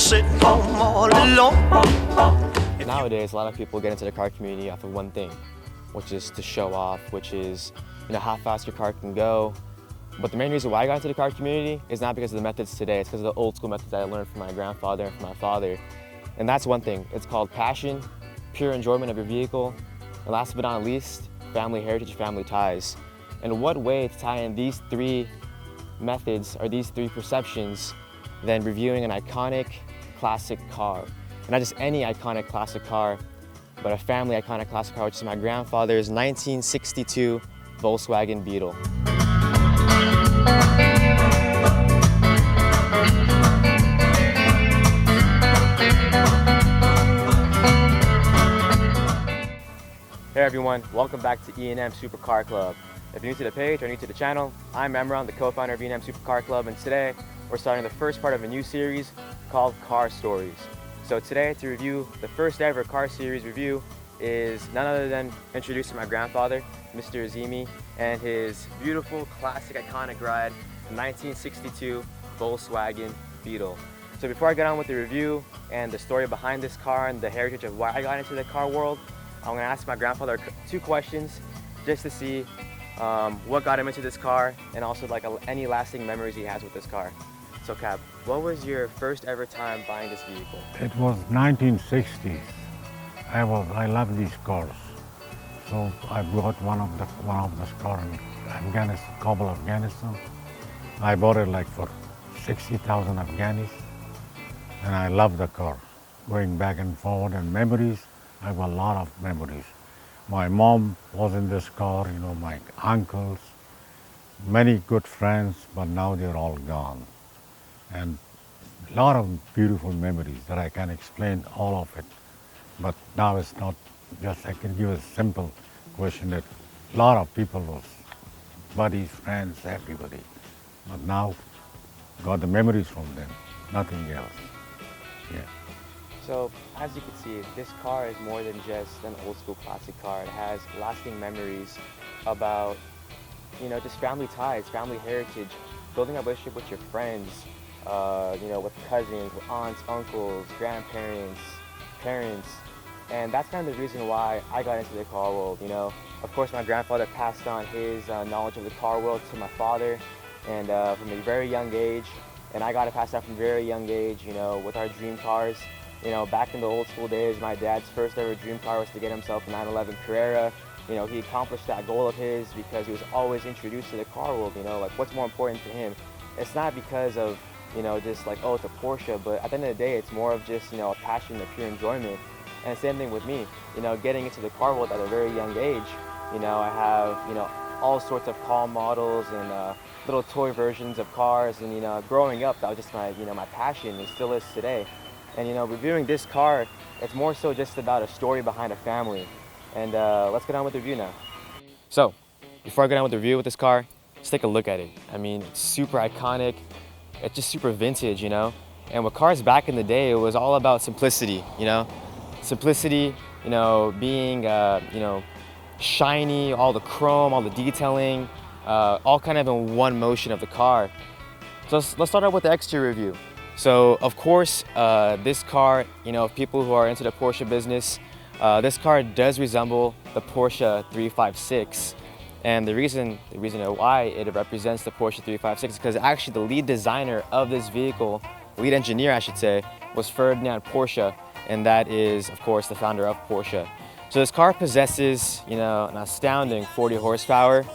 sitting home all alone. Nowadays, a lot of people get into the car community off of one thing, which is to show off, which is, how fast your car can go. But the main reason why I got into the car community is not because of the methods today, it's because of the old school methods that I learned from my grandfather and from my father. And that's one thing. It's called passion, pure enjoyment of your vehicle, and last but not least, family heritage, family ties. And what way to tie in these three methods or these three perceptions than reviewing an iconic classic car. And not just any iconic classic car, but a family iconic classic car, which is my grandfather's 1962 Volkswagen Beetle. Hey everyone, welcome back to E&M SuperCarClub. If you're new to the page or new to the channel, I'm Emron, the co-founder of E&M SuperCarClub, and today we're starting the first part of a new series called Car Stories. So today, to review the first ever car series review, is none other than introducing my grandfather, Mr. Azimi, and his beautiful, classic, iconic ride, the 1962 Volkswagen Beetle. So before I get on with the review and the story behind this car and the heritage of why I got into the car world, I'm going to ask my grandfather two questions just to see what got him into this car and also any lasting memories he has with this car. So Cap, what was your first ever time buying this vehicle? It was 1960s. I love these cars. So I bought one of the cars in Afghanistan, Kabul, Afghanistan. I bought it for 60,000 Afghanis, and I love the car. Going back and forward and memories, I have a lot of memories. My mom was in this car, my uncles, many good friends, but now they're all gone. And a lot of beautiful memories that I can explain all of it. But now it's not just, I can give a simple question that a lot of people was buddies, friends, everybody. But now, got the memories from them, nothing else. Yeah. So, as you can see, this car is more than just an old school classic car. It has lasting memories about, just family ties, family heritage, building a relationship with your friends, with cousins, with aunts, uncles, grandparents, parents. And that's kind of the reason why I got into the car world, Of course, my grandfather passed on his knowledge of the car world to my father, and from a very young age. And I got to pass that from a very young age, with our dream cars. Back in the old school days, my dad's first ever dream car was to get himself a 911 Carrera. He accomplished that goal of his because he was always introduced to the car world, what's more important to him. It's not because of, just oh, it's a Porsche, but at the end of the day, it's more of just, a passion, a pure enjoyment. And same thing with me, getting into the car world at a very young age. I have, all sorts of car models and little toy versions of cars. And, growing up, that was just my, my passion, and still is today. And, reviewing this car, it's more so just about a story behind a family. And let's get on with the review now. So, before I get on with the review with this car, let's take a look at it. I mean, it's super iconic. It's just super vintage, And with cars back in the day, it was all about simplicity, Simplicity, being, shiny, all the chrome, all the detailing, all kind of in one motion of the car. So let's start out with the exterior review. So of course, this car, people who are into the Porsche business, this car does resemble the Porsche 356. And the reason why it represents the Porsche 356 is because actually the lead designer of this vehicle, lead engineer I should say, was Ferdinand Porsche, and that is of course the founder of Porsche. So this car possesses, an astounding 40 horsepower,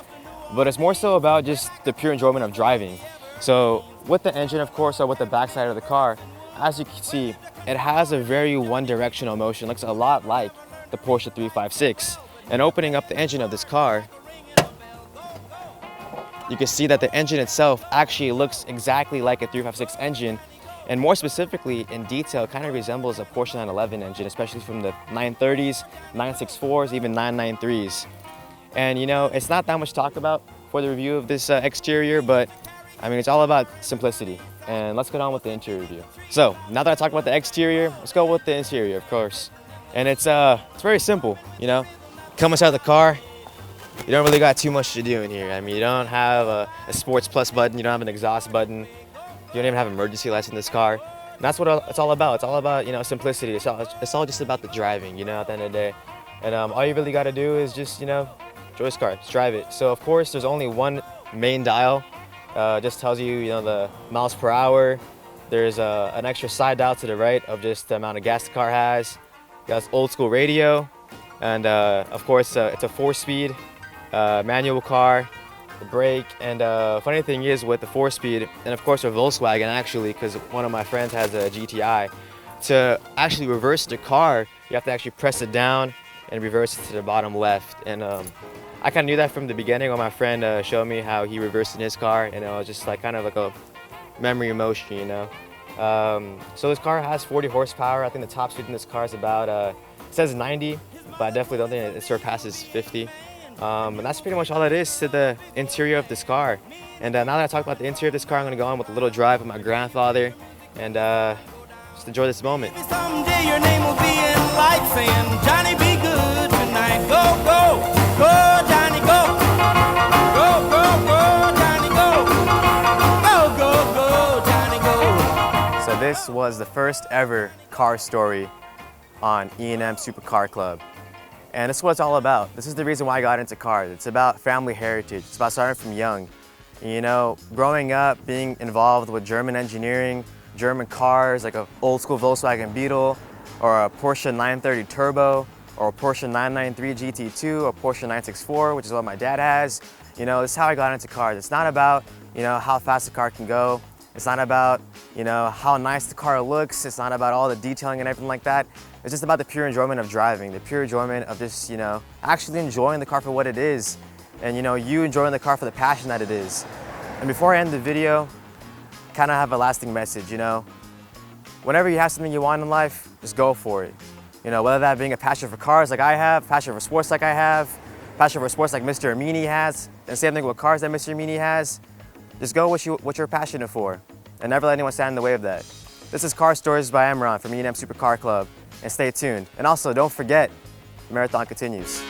but it's more so about just the pure enjoyment of driving. So with the engine, of course, or with the backside of the car, as you can see, it has a very one-directional motion. It looks a lot like the Porsche 356. And opening up the engine of this car, you can see that the engine itself actually looks exactly like a 356 engine, and more specifically in detail, kind of resembles a Porsche 911 engine, especially from the 930s, 964s, even 993s. And it's not that much talk about for the review of this exterior, but I mean, it's all about simplicity. And let's get on with the interior review. So now that I talked about the exterior, let's go with the interior, of course. And it's very simple, Come inside the car, you don't really got too much to do in here. I mean, you don't have a Sports Plus button, you don't have an exhaust button, you don't even have emergency lights in this car. And that's what it's all about. It's all about, you know, simplicity. It's all just about the driving, you know, at the end of the day. And all you really got to do is just, you know, enjoy this car, just drive it. So of course, there's only one main dial. Just tells you, you know, the miles per hour. There's an extra side dial to the right of just the amount of gas the car has. It got old school radio, and of course, it's a 4-speed manual car. The brake, and funny thing is with the 4-speed, and of course with Volkswagen actually, because one of my friends has a GTI, to actually reverse the car, you have to actually press it down and reverse it to the bottom left. And I kind of knew that from the beginning when my friend showed me how he reversed in his car, and it was just like kind of like a memory emotion, you know. So this car has 40 horsepower. I think the top speed in this car is about, it says 90, but I definitely don't think it surpasses 50. And that's pretty much all it is to the interior of this car. And now that I talk about the interior of this car, I'm going to go on with a little drive with my grandfather and just enjoy this moment. Someday your name will be in lights saying, Johnny, be good tonight. Go, go, go, Johnny, go. Go, go, go, Johnny, go. Go, go, go, Johnny, go. So this was the first ever car story on E&M SuperCarClub. And this is what it's all about. This is the reason why I got into cars. It's about family heritage. It's about starting from young. You know, growing up, being involved with German engineering, German cars, like an old school Volkswagen Beetle, or a Porsche 930 Turbo, or a Porsche 993 GT2, or Porsche 964, which is what my dad has. You know, this is how I got into cars. It's not about, you know, how fast the car can go. It's not about, you know, how nice the car looks. It's not about all the detailing and everything like that. It's just about the pure enjoyment of driving, the pure enjoyment of just, you know, actually enjoying the car for what it is. And, you know, you enjoying the car for the passion that it is. And before I end the video, kind of have a lasting message, you know. Whenever you have something you want in life, just go for it. You know, whether that being a passion for cars like I have, passion for sports like I have, passion for sports like Mr. Amini has, and same thing with cars that Mr. Amini has. Just go what you're passionate for, and never let anyone stand in the way of that. This is Car Stories by Emron from E&M SuperCarClub, and stay tuned. And also, don't forget, the marathon continues.